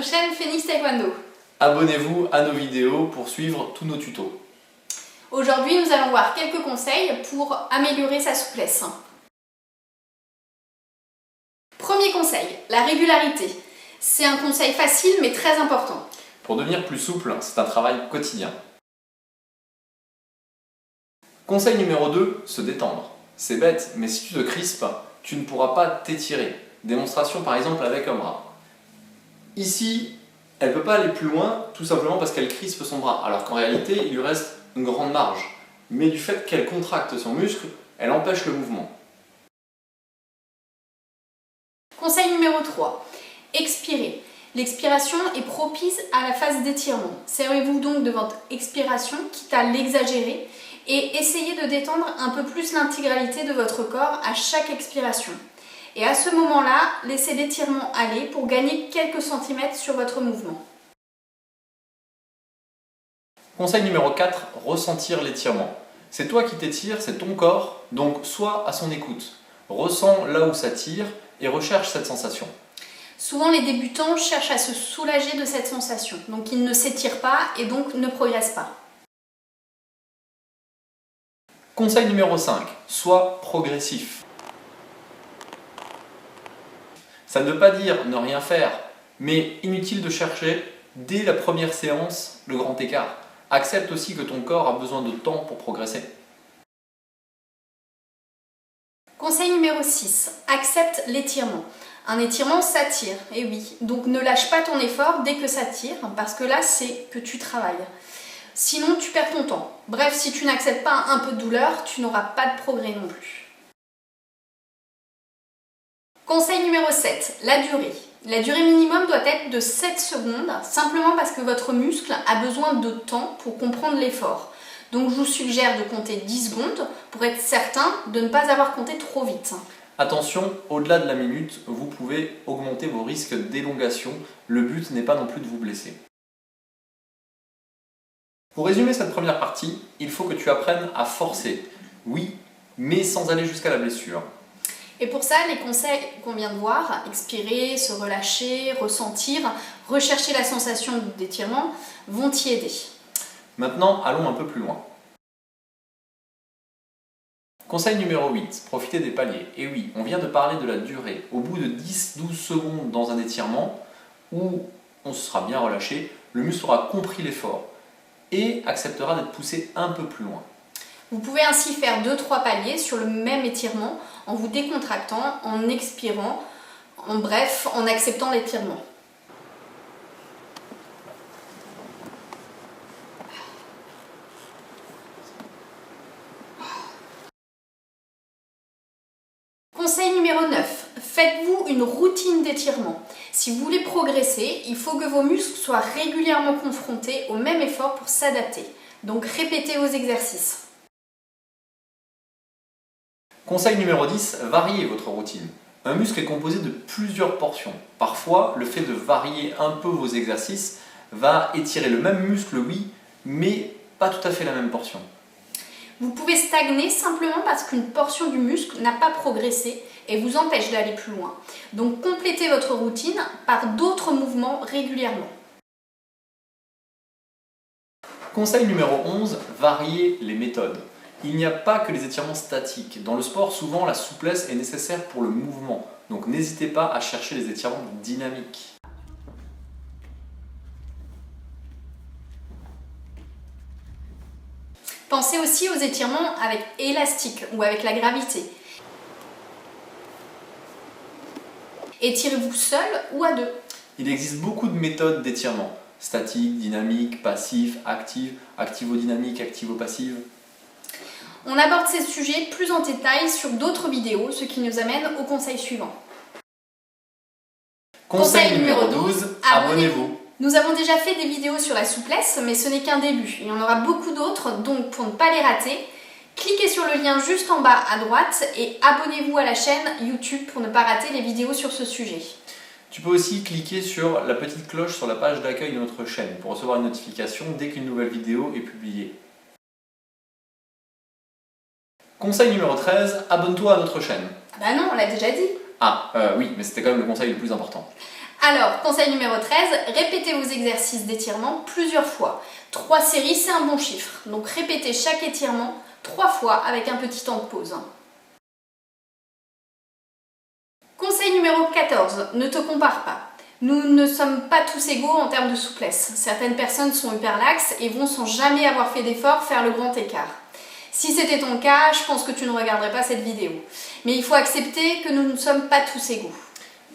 chaîne Phoenix Taekwondo. Abonnez-vous à nos vidéos pour suivre tous nos tutos. Aujourd'hui, nous allons voir quelques conseils pour améliorer sa souplesse. Premier conseil, la régularité. C'est un conseil facile mais très important. Pour devenir plus souple, c'est un travail quotidien. Conseil numéro 2, se détendre. C'est bête, mais si tu te crispes, tu ne pourras pas t'étirer. Démonstration par exemple avec un bras. Ici, elle ne peut pas aller plus loin, tout simplement parce qu'elle crispe son bras, alors qu'en réalité, il lui reste une grande marge. Mais du fait qu'elle contracte son muscle, elle empêche le mouvement. Conseil numéro 3, expirer. L'expiration est propice à la phase d'étirement. Servez-vous donc de votre expiration, quitte à l'exagérer, et essayez de détendre un peu plus l'intégralité de votre corps à chaque expiration. Et à ce moment-là, laissez l'étirement aller pour gagner quelques centimètres sur votre mouvement. Conseil numéro 4, ressentir l'étirement. C'est toi qui t'étires, c'est ton corps, donc sois à son écoute. Ressens là où ça tire et recherche cette sensation. Souvent, les débutants cherchent à se soulager de cette sensation, donc ils ne s'étirent pas et donc ne progressent pas. Conseil numéro 5, sois progressif. Ça ne veut pas dire ne rien faire, mais inutile de chercher dès la première séance le grand écart. Accepte aussi que ton corps a besoin de temps pour progresser. Conseil numéro 6, accepte l'étirement. Un étirement, ça tire, et oui. Donc ne lâche pas ton effort dès que ça tire, parce que là, c'est que tu travailles. Sinon, tu perds ton temps. Bref, si tu n'acceptes pas un peu de douleur, tu n'auras pas de progrès non plus. Conseil numéro 7, la durée. La durée minimum doit être de 7 secondes, simplement parce que votre muscle a besoin de temps pour comprendre l'effort. Donc je vous suggère de compter 10 secondes pour être certain de ne pas avoir compté trop vite. Attention, au-delà de la minute, vous pouvez augmenter vos risques d'élongation. Le but n'est pas non plus de vous blesser. Pour résumer cette première partie, il faut que tu apprennes à forcer. Oui, mais sans aller jusqu'à la blessure. Et pour ça, les conseils qu'on vient de voir, expirer, se relâcher, ressentir, rechercher la sensation d'étirement, vont t'y aider. Maintenant, allons un peu plus loin. Conseil numéro 8, profitez des paliers. Et oui, on vient de parler de la durée. Au bout de 10-12 secondes dans un étirement, où on se sera bien relâché, le muscle aura compris l'effort et acceptera d'être poussé un peu plus loin. Vous pouvez ainsi faire 2-3 paliers sur le même étirement en vous décontractant, en expirant, en bref, en acceptant l'étirement. Conseil numéro 9, faites-vous une routine d'étirement. Si vous voulez progresser, il faut que vos muscles soient régulièrement confrontés au même effort pour s'adapter. Donc répétez vos exercices. Conseil numéro 10, variez votre routine. Un muscle est composé de plusieurs portions. Parfois, le fait de varier un peu vos exercices va étirer le même muscle, oui, mais pas tout à fait la même portion. Vous pouvez stagner simplement parce qu'une portion du muscle n'a pas progressé et vous empêche d'aller plus loin. Donc complétez votre routine par d'autres mouvements régulièrement. Conseil numéro 11, variez les méthodes. Il n'y a pas que les étirements statiques. Dans le sport, souvent, la souplesse est nécessaire pour le mouvement. Donc n'hésitez pas à chercher les étirements dynamiques. Pensez aussi aux étirements avec élastique ou avec la gravité. Étirez-vous seul ou à deux. Il existe beaucoup de méthodes d'étirement. Statique, dynamique, passif, active, activo-dynamique, activo-passive. On aborde ces sujets plus en détail sur d'autres vidéos, ce qui nous amène au conseil suivant. Conseil numéro 12, abonnez-vous. Nous avons déjà fait des vidéos sur la souplesse, mais ce n'est qu'un début. Il y en aura beaucoup d'autres, donc pour ne pas les rater, cliquez sur le lien juste en bas à droite et abonnez-vous à la chaîne YouTube pour ne pas rater les vidéos sur ce sujet. Tu peux aussi cliquer sur la petite cloche sur la page d'accueil de notre chaîne pour recevoir une notification dès qu'une nouvelle vidéo est publiée. Conseil numéro 13, abonne-toi à notre chaîne. Ah bah non, on l'a déjà dit. Oui, mais c'était quand même le conseil le plus important. Alors, conseil numéro 13, répétez vos exercices d'étirement plusieurs fois. 3 séries, c'est un bon chiffre. Donc répétez chaque étirement 3 fois avec un petit temps de pause. Conseil numéro 14, ne te compare pas. Nous ne sommes pas tous égaux en termes de souplesse. Certaines personnes sont hyper laxes et vont sans jamais avoir fait d'effort faire le grand écart. Si c'était ton cas, je pense que tu ne regarderais pas cette vidéo. Mais il faut accepter que nous ne sommes pas tous égaux.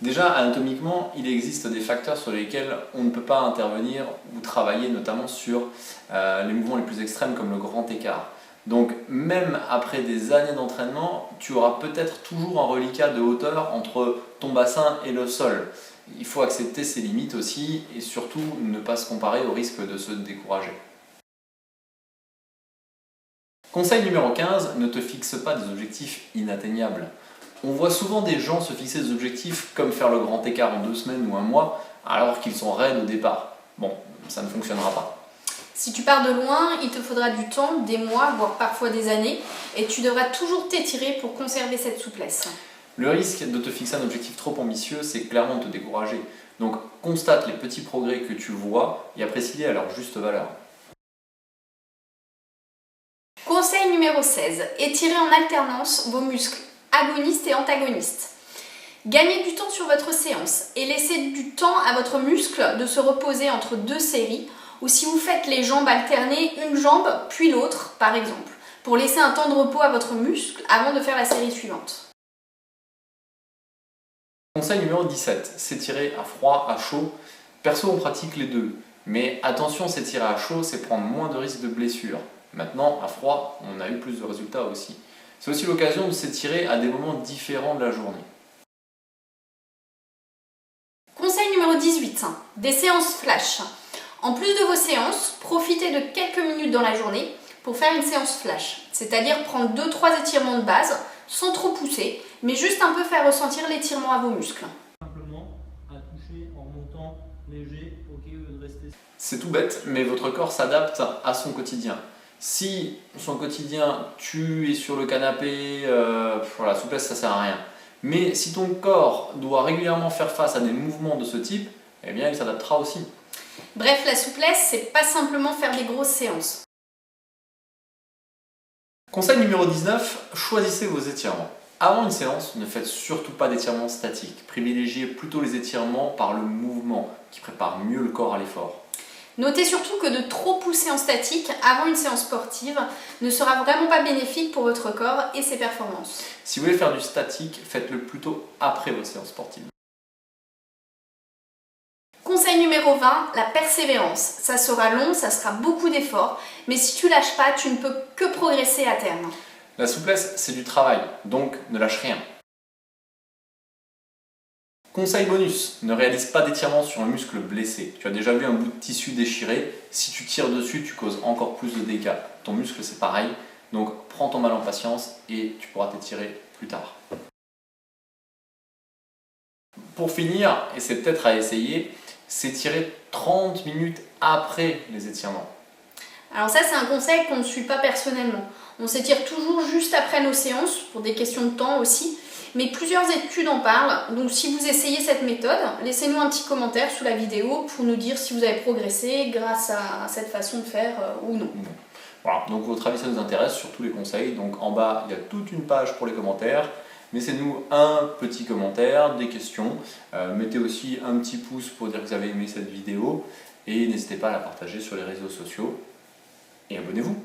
Déjà, anatomiquement, il existe des facteurs sur lesquels on ne peut pas intervenir ou travailler, notamment sur les mouvements les plus extrêmes comme le grand écart. Donc, même après des années d'entraînement, tu auras peut-être toujours un reliquat de hauteur entre ton bassin et le sol. Il faut accepter ses limites aussi et surtout ne pas se comparer au risque de se décourager. Conseil numéro 15, ne te fixe pas des objectifs inatteignables. On voit souvent des gens se fixer des objectifs comme faire le grand écart en 2 semaines ou 1 mois alors qu'ils sont raides au départ. Bon, ça ne fonctionnera pas. Si tu pars de loin, il te faudra du temps, des mois, voire parfois des années, et tu devras toujours t'étirer pour conserver cette souplesse. Le risque de te fixer un objectif trop ambitieux, c'est clairement de te décourager. Donc constate les petits progrès que tu vois et apprécie-les à leur juste valeur. Conseil numéro 16, étirez en alternance vos muscles agonistes et antagonistes. Gagnez du temps sur votre séance et laissez du temps à votre muscle de se reposer entre 2 séries ou si vous faites les jambes alternées, une jambe puis l'autre par exemple, pour laisser un temps de repos à votre muscle avant de faire la série suivante. Conseil numéro 17, s'étirer à froid, à chaud. Perso, on pratique les deux, mais attention, s'étirer à chaud, c'est prendre moins de risques de blessure. Maintenant, à froid, on a eu plus de résultats aussi. C'est aussi l'occasion de s'étirer à des moments différents de la journée. Conseil numéro 18, des séances flash. En plus de vos séances, profitez de quelques minutes dans la journée pour faire une séance flash, c'est-à-dire prendre 2-3 étirements de base sans trop pousser, mais juste un peu faire ressentir l'étirement à vos muscles. Simplement à toucher en remontant léger, ok, au lieu de rester. C'est tout bête, mais votre corps s'adapte à son quotidien. Si son quotidien, tu es sur le canapé, la souplesse ça sert à rien. Mais si ton corps doit régulièrement faire face à des mouvements de ce type, eh bien il s'adaptera aussi. Bref, la souplesse, c'est pas simplement faire des grosses séances. Conseil numéro 19, choisissez vos étirements. Avant une séance, ne faites surtout pas d'étirements statiques. Privilégiez plutôt les étirements par le mouvement, qui préparent mieux le corps à l'effort. Notez surtout que de trop pousser en statique avant une séance sportive ne sera vraiment pas bénéfique pour votre corps et ses performances. Si vous voulez faire du statique, faites-le plutôt après vos séances sportives. Conseil numéro 20, la persévérance. Ça sera long, ça sera beaucoup d'efforts, mais si tu lâches pas, tu ne peux que progresser à terme. La souplesse, c'est du travail, donc ne lâche rien. Conseil bonus, ne réalise pas d'étirement sur un muscle blessé. Tu as déjà vu un bout de tissu déchiré, si tu tires dessus, tu causes encore plus de dégâts. Ton muscle, c'est pareil, donc prends ton mal en patience et tu pourras t'étirer plus tard. Pour finir, et c'est peut-être à essayer, s'étirer 30 minutes après les étirements. Alors ça, c'est un conseil qu'on ne suit pas personnellement. On s'étire toujours juste après nos séances, pour des questions de temps aussi. Mais plusieurs études en parlent, donc si vous essayez cette méthode, laissez-nous un petit commentaire sous la vidéo pour nous dire si vous avez progressé grâce à cette façon de faire ou non. Voilà, donc votre avis ça nous intéresse sur tous les conseils, donc en bas il y a toute une page pour les commentaires, laissez-nous un petit commentaire, des questions, mettez aussi un petit pouce pour dire que vous avez aimé cette vidéo et n'hésitez pas à la partager sur les réseaux sociaux et abonnez-vous.